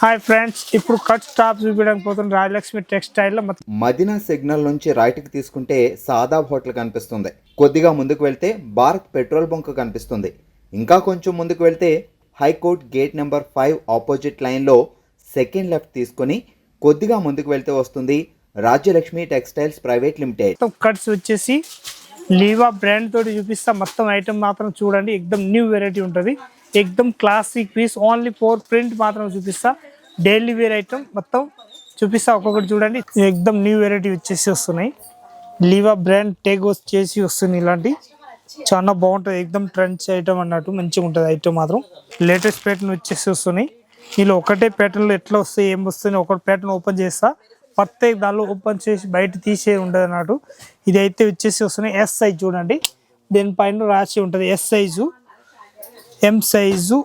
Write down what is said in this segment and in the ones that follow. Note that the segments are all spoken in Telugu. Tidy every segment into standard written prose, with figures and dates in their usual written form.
హాయ్ ఫ్రెండ్స్, ఇప్పుడు కట్ స్టాప్ చూపించడానికి పోతున్న రాజలక్ష్మి టెక్స్టైల్ లో మదీనా సిగ్నల్ నుంచి రైట్కి తీసుకుంటే సాదాబ్ హోటల్ కనిపిస్తుంది. కొద్దిగా ముందుకు వెళ్తే భారత్ పెట్రోల్ బంక్ కనిపిస్తుంది. ఇంకా కొంచెం ముందుకు వెళ్తే హైకోర్ట్ గేట్ నెంబర్ 5 ఆపోజిట్ లైన్లో సెకండ్ లెఫ్ట్ తీసుకొని కొద్దిగా ముందుకు వెళ్తే వస్తుంది Rajyalakshmi textiles private limited. Cuts వచ్చేసి లీవా బ్రాండ్ తోటి చూపిస్తా. మొత్తం ఐటమ్ మాత్రం చూడండి, ఎక్దమ్ న్యూ వెరైటీ ఉంటుంది, ఎక్దమ్ క్లాసిక్ పీస్. ఓన్లీ 4 ప్రింట్ మాత్రం చూపిస్తా. డైలీ వేర్ ఐటమ్ మొత్తం చూపిస్తా, ఒక్కొక్కటి చూడండి. ఎక్దమ్ న్యూ వెరైటీ వచ్చేసి వస్తున్నాయి. లీవా బ్రాండ్ టేక్ చేసి వస్తుంది. ఇలాంటి చాలా బాగుంటుంది, ఎక్దమ్ ట్రెండ్స్ ఐటమ్ అన్నట్టు మంచిగా ఉంటుంది ఐటమ్ మాత్రం. లేటెస్ట్ ప్యాటర్న్ వచ్చేసి వస్తున్నాయి. వీళ్ళు ఒకటే ప్యాటర్న్లో ఎట్లా వస్తాయి ఏం వస్తుంది, ఒక ప్యాటర్న్ ఓపెన్ చేస్తా, ప్రత్యేక దానిలో ఓపెన్ చేసి బయట తీసే ఉండదు అన్నట్టు. ఇది అయితే వచ్చేసి వస్తున్నాయి. ఎస్ సైజ్ చూడండి, దీనిపైన రాసి ఉంటుంది yes size, M size,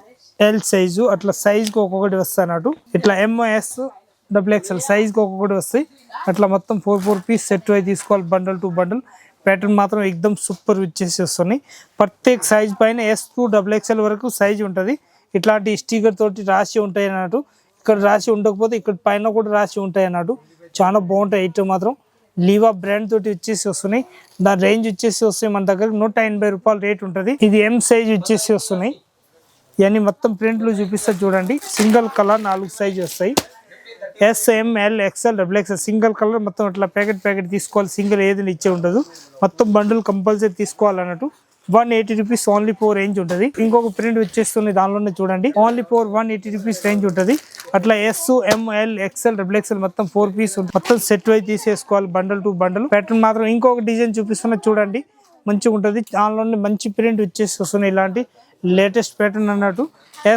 L size, అట్లా సైజుకి ఒక్కొక్కటి వస్తాయి అన్నట్టు. ఇట్లా ఎంఎస్ XXL సైజుకి ఒక్కొక్కటి వస్తాయి. అట్లా మొత్తం 4 పీస్ సెట్ అయి తీసుకోవాలి, బండల్ టు బండల్. ప్యాటర్న్ మాత్రం ఎక్దమ్ సూపర్ ఇచ్చేసి వస్తున్నాయి. ప్రత్యేక సైజ్ పైన S to XXL వరకు సైజ్ ఉంటుంది. ఇట్లాంటి స్టిక్కర్ తోటి రాసి ఉంటాయి అన్నట్టు. ఇక్కడ రాసి ఉండకపోతే ఇక్కడ పైన కూడా రాసి ఉంటాయి అన్నట్టు. చాలా బాగుంటాయి ఐటమ్ మాత్రం. లీవా బ్రాండ్ తోటి వచ్చేసి వస్తున్నాయి. దాని రేంజ్ వచ్చేసి వస్తాయి మన దగ్గర 180 రూపాయలు రేట్ ఉంటుంది. ఇది ఎం సైజ్ వచ్చేసి వస్తున్నాయి. ఇవన్నీ మొత్తం ప్రింట్లు చూపిస్తా చూడండి. సింగిల్ కలర్ 4 సైజ్ వస్తాయి. SML XL XXL single colour మొత్తం ఇట్లా ప్యాకెట్ తీసుకోవాలి. సింగిల్ ఏది ఇచ్చే ఉండదు, మొత్తం బండిల్ కంపల్సరీ తీసుకోవాలన్నట్టు. 180 రూపీస్ ఓన్లీ 4 రేంజ్ ఉంటుంది. ఇంకొక ప్రింట్ వచ్చేస్తుంది దానిలోనే చూడండి, ఓన్లీ 180 రూపీస్ రేంజ్ ఉంటుంది. అట్లా SML XL XXL మొత్తం 4 పీస్ మొత్తం సెట్ వైజ్ తీసేసుకోవాలి, బండల్ టు బండల్. ప్యాటర్న్ మాత్రం ఇంకొక డిజైన్ చూపిస్తున్నా చూడండి, మంచిగా ఉంటుంది. దానిలోనే మంచి ప్రింట్ వచ్చేసి వస్తున్నాయి. ఇలాంటి లేటెస్ట్ ప్యాటర్న్ అన్నట్టు.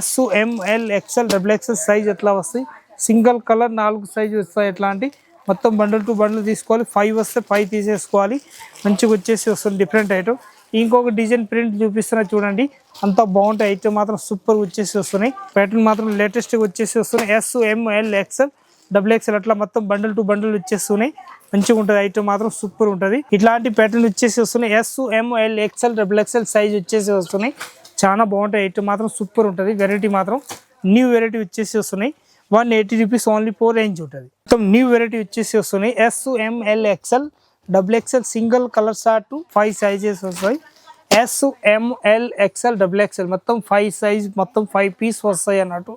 SML XL XXL సైజ్ ఎట్లా వస్తాయి, సింగిల్ కలర్ 4 సైజ్ వస్తాయి. ఎట్లాంటి మొత్తం బండల్ టు బండల్ తీసుకోవాలి. 5 వస్తే 5 తీసేసుకోవాలి. మంచిగా వచ్చేసి వస్తుంది డిఫరెంట్ ఐటమ్. ఇంకొక డిజైన్ ప్రింట్ చూపిస్తున్నా చూడండి, అంతా బాగుంటాయి ఐటమ్ మాత్రం సూపర్ వచ్చేసి వస్తున్నాయి. ప్యాటర్న్ మాత్రం లేటెస్ట్ వచ్చేసి వస్తున్నాయి. SML XL XXL అట్లా మొత్తం బండల్ టు బండల్ వచ్చేస్తున్నాయి. మంచిగా ఉంటుంది ఐటమ్ మాత్రం సూపర్ ఉంటుంది. ఇట్లాంటి ప్యాటర్న్ వచ్చేసి వస్తున్నాయి. SML XL XXL సైజ్ వచ్చేసి వస్తున్నాయి. చాలా బాగుంటాయి ఐటమ్ మాత్రం సూపర్ ఉంటుంది. వెరైటీ మాత్రం న్యూ వెరైటీ వచ్చేసి వస్తున్నాయి. 180 రూపీస్ ఓన్లీ 4 రేంజ్ ఉంటుంది. మొత్తం న్యూ వెరైటీ వచ్చేసి వస్తున్నాయి. SML XL XXL single colour short 5 sizes వస్తాయి. SML XL XXL మొత్తం 5 సైజ్, మొత్తం 5 పీస్ వస్తాయి అన్నట్టు.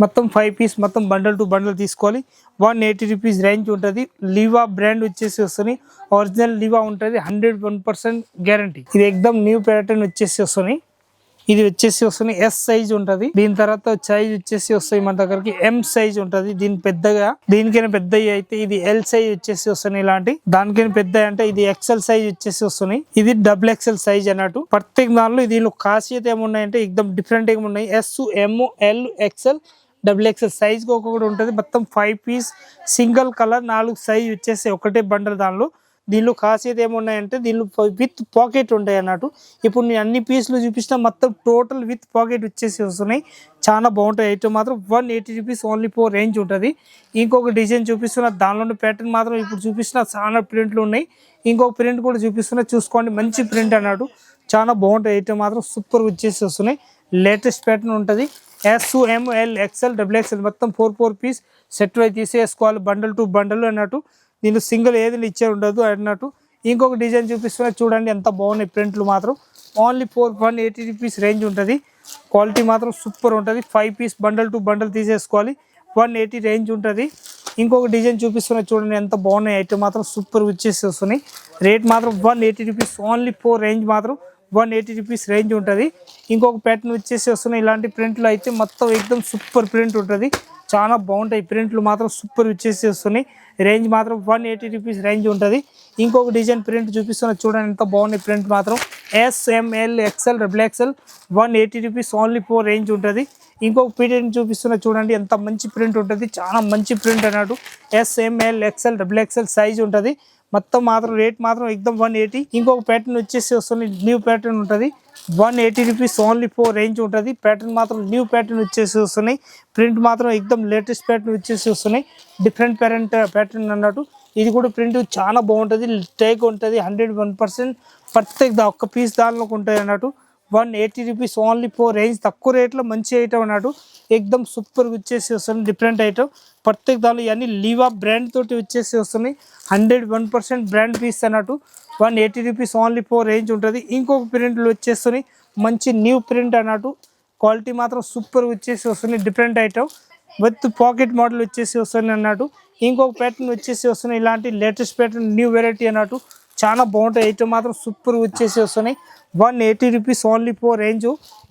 మొత్తం 5 పీస్ మొత్తం బండల్ టు బండల్ తీసుకోవాలి. 180 రూపీస్ రేంజ్ ఉంటుంది. లీవా బ్రాండ్ వచ్చేసి వస్తున్నాయి. ఒరిజినల్ లీవా ఉంటుంది, 101% గ్యారంటీ. ఇది ఎక్దమ్ న్యూ ప్యాటర్న్ వచ్చేసి వస్తున్నాయి. ఇది వచ్చేసి వస్తుంది ఎస్ సైజ్ ఉంటుంది. దీని తర్వాత సైజ్ వచ్చేసి వస్తాయి మన దగ్గరకి ఎం సైజ్ ఉంటుంది. దీని పెద్దగా, దీనికైనా పెద్దవి అయితే ఇది ఎల్ సైజ్ వచ్చేసి వస్తున్నాయి. ఇలాంటి దానికైనా పెద్ద అంటే ఇది XL సైజ్ వచ్చేసి వస్తున్నాయి. ఇది XXL సైజ్ అన్నట్టు. ప్రత్యేక దానిలో దీనిలో ఖాసియత ఏమున్నాయంటే ఎక్దమ్ డిఫరెంట్ గా ఉన్నాయి. SML XL XXL సైజ్ ఒక్కొక్కటి ఉంటుంది. మొత్తం 5 పీస్ సింగిల్ కలర్ 4 సైజ్ వచ్చేసి ఒకటే బండల్. దీనిలో ఖాసియత ఏమున్నాయంటే దీనిలో విత్ పాకెట్ ఉంటాయి అన్నట్టు. ఇప్పుడు నేను అన్ని పీసులు చూపిస్తున్నా, మొత్తం టోటల్ విత్ పాకెట్ వచ్చేసి వస్తున్నాయి. చాలా బాగుంటాయి ఐటమ్ మాత్రం. 180 రూపీస్ ఓన్లీ 4 రేంజ్ ఉంటుంది. ఇంకొక డిజైన్ చూపిస్తున్నా, దానిలోని ప్యాటర్న్ మాత్రం ఇప్పుడు చూపిస్తున్నా చాలా ప్రింట్లు ఉన్నాయి. ఇంకొక ప్రింట్ కూడా చూపిస్తున్నా, చూసుకోండి. మంచి ప్రింట్ అన్నట్టు, చాలా బాగుంటాయి ఐటమ్ మాత్రం సూపర్ వచ్చేసి వస్తున్నాయి. లేటెస్ట్ ప్యాటర్న్ ఉంటుంది. SML XL XXL మొత్తం 4 పీస్ సెట్ అయి తీసేసుకోవాలి, బండల్ టు బండల్ అన్నట్టు. దీనిలో సింగిల్ ఏది ఇచ్చే ఉండదు అన్నట్టు. ఇంకొక డిజైన్ చూపిస్తున్నా చూడండి, ఎంత బాగున్నాయి ప్రింట్లు మాత్రం. ఓన్లీ 180 రూపీస్ రేంజ్ ఉంటుంది. క్వాలిటీ మాత్రం సూపర్ ఉంటుంది. 5 పీస్ బండల్ టు బండల్ తీసేసుకోవాలి. 180 రేంజ్ ఉంటుంది. ఇంకొక డిజైన్ చూపిస్తున్నా చూడండి, ఎంత బాగున్నాయి ఐటమ్ మాత్రం సూపర్ వచ్చేసి వస్తున్నాయి. రేట్ మాత్రం 180 రూపీస్ ఓన్లీ 4 రేంజ్ మాత్రం 180 రూపీస్ రేంజ్ ఉంటుంది. ఇంకొక ప్యాటర్న్ వచ్చేసి వస్తున్నాయి. ఇలాంటి ప్రింట్లు అయితే మొత్తం ఎక్దమ్ సూపర్ ప్రింట్ ఉంటుంది. చాలా బాగుంటాయి ప్రింట్లు మాత్రం సూపర్ వచ్చేసి వస్తున్నాయి. రేంజ్ మాత్రం 180 రూపీస్ రేంజ్ ఉంటుంది. ఇంకొక డిజైన్ ప్రింట్ చూపిస్తున్నా చూడండి, ఎంత బాగున్నాయి ప్రింట్ మాత్రం. SML XL XXL 180 rupees only 4 range ఉంటుంది. ఇంకొక ప్రింట్ చూపిస్తున్నా చూడండి, ఎంత మంచి ప్రింట్ ఉంటుంది, చాలా మంచి ప్రింట్ అన్నట్టు. SML XL XXL సైజ్ ఉంటుంది. మొత్తం మాత్రం రేట్ మాత్రం ఎక్దమ్ 180. ఇంకొక ప్యాటర్న్ వచ్చేసి వస్తుంది, న్యూ ప్యాటర్న్ ఉంటుంది. 180 రూపీస్ ఓన్లీ 4 రేంజ్ ఉంటుంది. ప్యాటర్న్ మాత్రం న్యూ ప్యాటర్న్ వచ్చేసి వస్తున్నాయి. ప్రింట్ మాత్రం ఎక్దమ్ లేటెస్ట్ ప్యాటర్న్ వచ్చేసి వస్తున్నాయి. డిఫరెంట్ ప్యాటర్న్ అన్నట్టు. ఇది కూడా ప్రింట్ చాలా బాగుంటుంది, టేక్ ఉంటుంది, 101% ప్రత్యేక ఒక్క పీస్ దానిలోకి ఉంటుంది అన్నట్టు. రూపీస్ ఓన్లీ ఫోర్ రేంజ్ తక్కువ రేట్లో మంచి ఐటమ్ అన్నట్టు ఎక్దమ్ సూపర్ వచ్చేసి వస్తుంది డిఫరెంట్ ఐటమ్ ప్రత్యేక దానిలో ఇవన్నీ లీవా బ్రాండ్ తోటి వచ్చేసి వస్తున్నాయి 101% బ్రాండ్ పీస్ అన్నట్టు 180 రూపీస్ ఓన్లీ ఫోర్ రేంజ్ ఉంటుంది ఇంకొక ప్రింట్లు వచ్చేస్తున్నాయి మంచి న్యూ ప్రింట్ అన్నట్టు క్వాలిటీ మాత్రం సూపర్ వచ్చేసి వస్తుంది different item with pocket model వచ్చేసి వస్తుంది అన్నట్టు ఇంకొక ప్యాటర్న్ వచ్చేసి వస్తున్నాయి ఇలాంటి లేటెస్ట్ ప్యాటర్న్ న్యూ వెరైటీ అన్నట్టు చాలా బాగుంటాయి ఐటమ్ మాత్రం సూపర్ వచ్చేసి వస్తున్నాయి 180 రూపీస్ ఓన్లీ ఫోర్ రేంజ్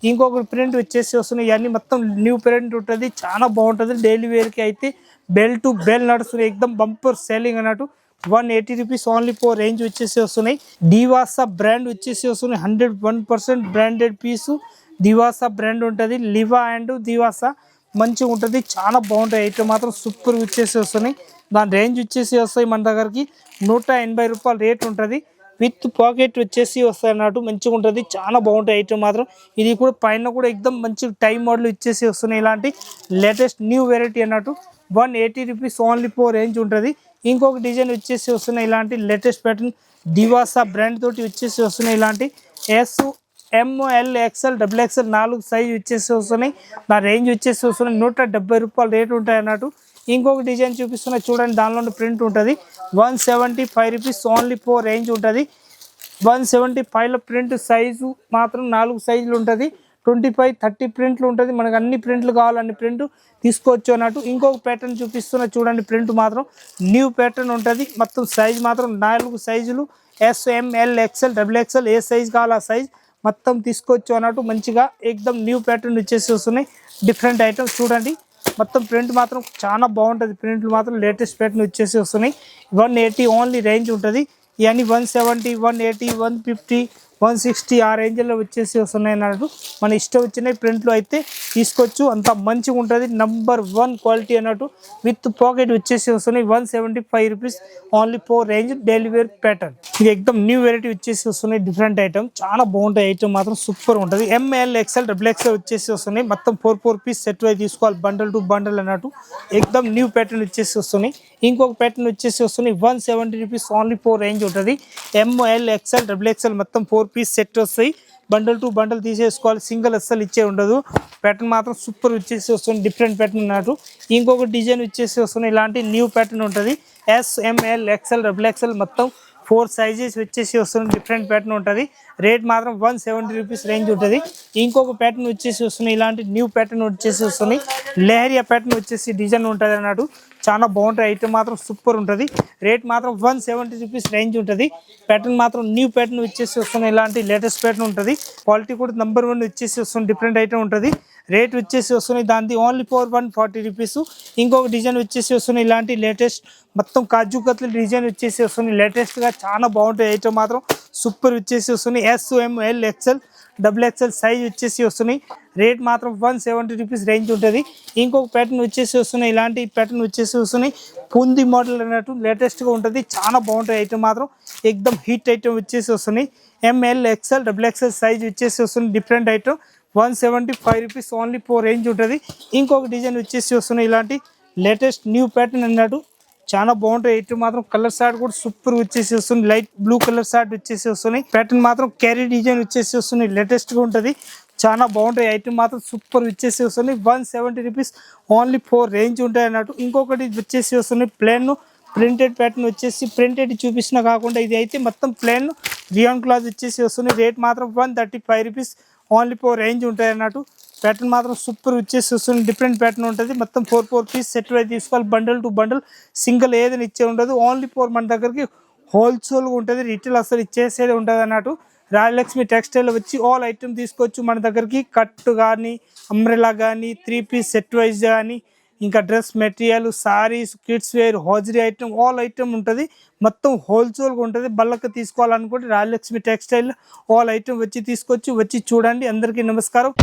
ఇంకొక ప్రింట్ వచ్చేసి వస్తున్నాయి ఇవన్నీ మొత్తం న్యూ ప్రింట్ ఉంటుంది చాలా బాగుంటుంది డైలీ వేర్కి అయితే బెల్ టు బెల్ నడుస్తుంది ఎక్దమ్ బంపర్ సేలింగ్ అన్నట్టు 180 రూపీస్ ఓన్లీ ఫోర్ రేంజ్ వచ్చేసి వస్తున్నాయి దివాసా బ్రాండ్ వచ్చేసి వస్తున్నాయి 101% బ్రాండెడ్ పీసు దివాసా బ్రాండ్ ఉంటుంది లివా అండ్ దివాసా మంచిగా ఉంటుంది చాలా బాగుంటాయి ఐటమ్ మాత్రం సూపర్ వచ్చేసి వస్తున్నాయి దాని రేంజ్ వచ్చేసి వస్తాయి మన దగ్గరికి 180 రూపాయల రేట్ ఉంటుంది విత్ పాకెట్ వచ్చేసి వస్తాయి అన్నట్టు మంచిగా ఉంటుంది చాలా బాగుంటాయి ఐటమ్ మాత్రం ఇది కూడా పైన కూడా ఎక్దమ్ మంచి టైం మోడల్ ఇచ్చేసి వస్తున్నాయి ఇలాంటి లేటెస్ట్ న్యూ వెరైటీ అన్నట్టు 180 రూపీస్ ఓన్లీ ఫోర్ రేంజ్ ఉంటుంది ఇంకొక డిజైన్ వచ్చేసి వస్తున్నాయి ఇలాంటి లేటెస్ట్ ప్యాటర్న్ దివాసా బ్రాండ్ తోటి వచ్చేసి వస్తున్నాయి ఇలాంటి S ML XL XXL 4 size వచ్చేసి వస్తున్నాయి నా రేంజ్ వచ్చేసి వస్తున్నాయి 170 రూపాయల రేట్ ఉంటాయి అన్నట్టు ఇంకొక డిజైన్ చూపిస్తున్నా చూడండి దానిలో ప్రింట్ ఉంటుంది 175 రూపీస్ ఓన్లీ ఫోర్ రేంజ్ ఉంటుంది 175లో ప్రింట్ సైజు మాత్రం 4 సైజులు ఉంటుంది 25 30 ప్రింట్లు ఉంటుంది మనకు అన్ని ప్రింట్లు కావాలన్ని ప్రింట్ తీసుకోవచ్చు అన్నట్టు ఇంకొక ప్యాటర్న్ చూపిస్తున్నా చూడండి ప్రింట్ మాత్రం న్యూ ప్యాటర్న్ ఉంటుంది మొత్తం సైజ్ మాత్రం 4 సైజులు SML XL XXL ఏ సైజ్ కావాలి ఆ సైజ్ మొత్తం తీసుకోవచ్చు అన్నట్టు మంచిగా ఎక్దమ్ న్యూ ప్యాటర్న్ వచ్చేసి వస్తున్నాయి డిఫరెంట్ ఐటమ్స్ చూడండి మొత్తం ప్రింట్ మాత్రం చాలా బాగుంటుంది ప్రింట్లు మాత్రం లేటెస్ట్ ప్యాటర్న్ వచ్చేసి వస్తున్నాయి 180 ఓన్లీ రేంజ్ ఉంటుంది ఇవన్నీ 170 180 150 160 ఆ రేంజ్లో వచ్చేసి వస్తున్నాయి అన్నట్టు మన ఇష్టం వచ్చినాయి ప్రింట్లు అయితే తీసుకోవచ్చు అంత మంచిగా ఉంటుంది #1 క్వాలిటీ అన్నట్టు విత్ పాకెట్ వచ్చేసి వస్తున్నాయి 175 rupees only four range daily wear pattern ఇది ఎక్దమ్ న్యూ వెరైటీ వచ్చేసి వస్తున్నాయి డిఫరెంట్ ఐటమ్ చాలా బాగుంటాయి ఐటమ్ మాత్రం సూపర్ ఉంటుంది ML XL XXL వచ్చేసి వస్తున్నాయి మొత్తం 4 పీస్ సెట్ అయి తీసుకోవాలి బండల్ టు బండల్ అన్నట్టు ఎక్దమ్ న్యూ ప్యాటర్న్ వచ్చేసి వస్తున్నాయి ఇంకొక ప్యాటర్న్ వచ్చేసి వస్తున్నాయి 170 రూపీస్ ఓన్లీ ఫోర్ రేంజ్ ఉంటుంది ML XL XXL మొత్తం 4 పీస్ సెట్ వస్తాయి బండల్ టు బండల్ తీసేసుకోవాలి సింగిల్ అస్సలు ఇచ్చే ఉండదు ప్యాటర్న్ మాత్రం సూపర్ వచ్చేసి వస్తుంది డిఫరెంట్ ప్యాటర్న్ అన్నట్టు ఇంకొక డిజైన్ వచ్చేసి వస్తుంది ఇలాంటి న్యూ ప్యాటర్న్ ఉంటుంది SML XL XXL మొత్తం 4 సైజెస్ వచ్చేసి వస్తుంది డిఫరెంట్ ప్యాటర్న్ ఉంటుంది రేట్ మాత్రం 170 రూపీస్ రేంజ్ ఉంటుంది ఇంకొక ప్యాటర్న్ వచ్చేసి వస్తున్నాయి ఇలాంటి న్యూ ప్యాటర్న్ వచ్చేసి వస్తున్నాయి లెహరియా ప్యాటర్న్ వచ్చేసి డిజైన్ ఉంటుంది అన్నట్టు చాలా బాగుంటుంది ఐటమ్ మాత్రం సూపర్ ఉంటుంది రేట్ మాత్రం 170 రూపీస్ రేంజ్ ఉంటుంది ప్యాటర్న్ మాత్రం న్యూ ప్యాటర్న్ వచ్చేసి వస్తున్నాయి ఇలాంటి లేటెస్ట్ ప్యాటర్న్ ఉంటుంది క్వాలిటీ కూడా #1 వచ్చేసి వస్తుంది డిఫరెంట్ ఐటమ్ ఉంటుంది రేట్ వచ్చేసి వస్తున్నాయి దాని ఓన్లీ ఫోర్ 140 రూపీస్ ఇంకొక డిజైన్ వచ్చేసి వస్తున్నాయి ఇలాంటి లేటెస్ట్ మొత్తం కాజు కత్లీ డిజైన్ వచ్చేసి వస్తుంది లేటెస్ట్గా చాలా బాగుంటాయి ఐటమ్ మాత్రం సూపర్ వచ్చేసి వస్తున్నాయి SML XL XXL సైజ్ వచ్చేసి వస్తున్నాయి రేట్ మాత్రం 170 రూపీస్ రేంజ్ ఉంటుంది ఇంకొక ప్యాటర్న్ వచ్చేసి వస్తున్నాయి ఇలాంటి ప్యాటర్న్ వచ్చేసి వస్తున్నాయి పుంది మోడల్ అన్నట్టు లేటెస్ట్గా ఉంటుంది చాలా బాగుంటాయి ఐటమ్ మాత్రం ఎక్దమ్ హిట్ ఐటమ్ వచ్చేసి వస్తున్నాయి ML XL XXL సైజ్ వచ్చేసి వస్తుంది different item 175 rupees only four range ఉంటుంది ఇంకొక డిజైన్ వచ్చేసి వస్తున్నాయి ఇలాంటి లేటెస్ట్ న్యూ ప్యాటర్న్ అన్నట్టు చాలా బాగుంటాయి ఐటమ్ మాత్రం కలర్ షార్ట్ కూడా సూపర్ వచ్చేసి వస్తుంది లైట్ బ్లూ కలర్ షార్ట్ వచ్చేసి వస్తున్నాయి ప్యాటర్న్ మాత్రం క్యారీ డిజైన్ వచ్చేసి వస్తున్నాయి లేటెస్ట్గా ఉంటుంది చాలా బాగుంటాయి ఐటమ్ మాత్రం సూపర్ వచ్చేసి వస్తున్నాయి 170 రూపీస్ ఓన్లీ ఫోర్ రేంజ్ ఉంటాయి అన్నట్టు ఇంకొకటి వచ్చేసి వస్తున్నాయి ప్లేన్ ప్రింటెడ్ ప్యాటర్న్ వచ్చేసి ప్రింటెడ్ చూపిస్తున్నా కాకుండా ఇది అయితే మొత్తం ప్లేన్ రియాన్ క్లాత్ వచ్చేసి వస్తున్నాయి రేట్ మాత్రం 135 రూపీస్ ఓన్లీ ఫోర్ రేంజ్ ఉంటాయి అన్నట్టు ప్యాటర్న్ మాత్రం సూపర్ వచ్చేసి వస్తుంది డిఫరెంట్ ప్యాటర్న్ ఉంటుంది మొత్తం 4 పీస్ సెట్ అయితే తీసుకోవాలి బండల్ టు బండల్ సింగిల్ ఏదైనా ఇచ్చే ఉండదు ఓన్లీ ఫోర్ మన దగ్గరికి హోల్సేల్గా ఉంటుంది రిటైల్ అసలు ఇచ్చేసేది ఉంటుంది అన్నట్టు రాయలక్ష్మి టెక్స్టైల్ వచ్చి ఆల్ ఐటమ్ తీసుకోవచ్చు మన దగ్గరికి కట్ కానీ అంబ్రెలా కానీ 3 పీస్ సెట్ వైజ్ కానీ ఇంకా dress material saris kids wear hosiery item all item ఉంటుంది మొత్తం హోల్సేల్గా ఉంటుంది బల్క్ తీసుకోవాలనుకుంటే రాయలక్ష్మి టెక్స్టైల్ ఆల్ ఐటమ్ వచ్చి తీసుకొచ్చి వచ్చి చూడండి అందరికీ నమస్కారం